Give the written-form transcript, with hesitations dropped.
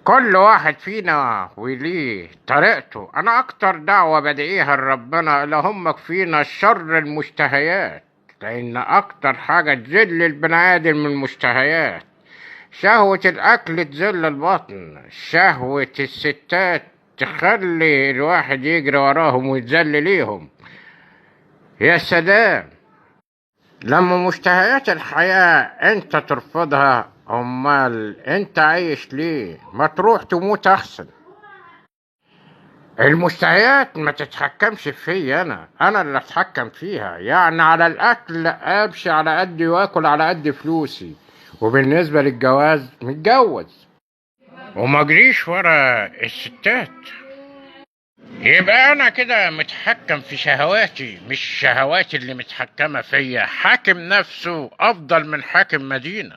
كل واحد فينا وليه طريقته. انا اكتر دعوة بدعيها لربنا اللهم اكفينا الشر المشتهيات، لان اكتر حاجة تذل البني ادم من المشتهيات. شهوة الاكل تذل البطن، شهوة الستات تخلي الواحد يجري وراهم ويتذل ليهم. يا سلام لما مشتهيات الحياة انت ترفضها، امال انت عايش ليه؟ ما تروح تموت احسن. المشتهيات ما تتحكمش فيا، انا اللي اتحكم فيها. يعني على الاكل امشي على قدي واكل على قد فلوسي، وبالنسبة للجواز متجوز وما اجريش ورا الستات. يبقى انا كده متحكم في شهواتي، مش شهواتي اللي متحكمة فيا. حاكم نفسه افضل من حاكم مدينة.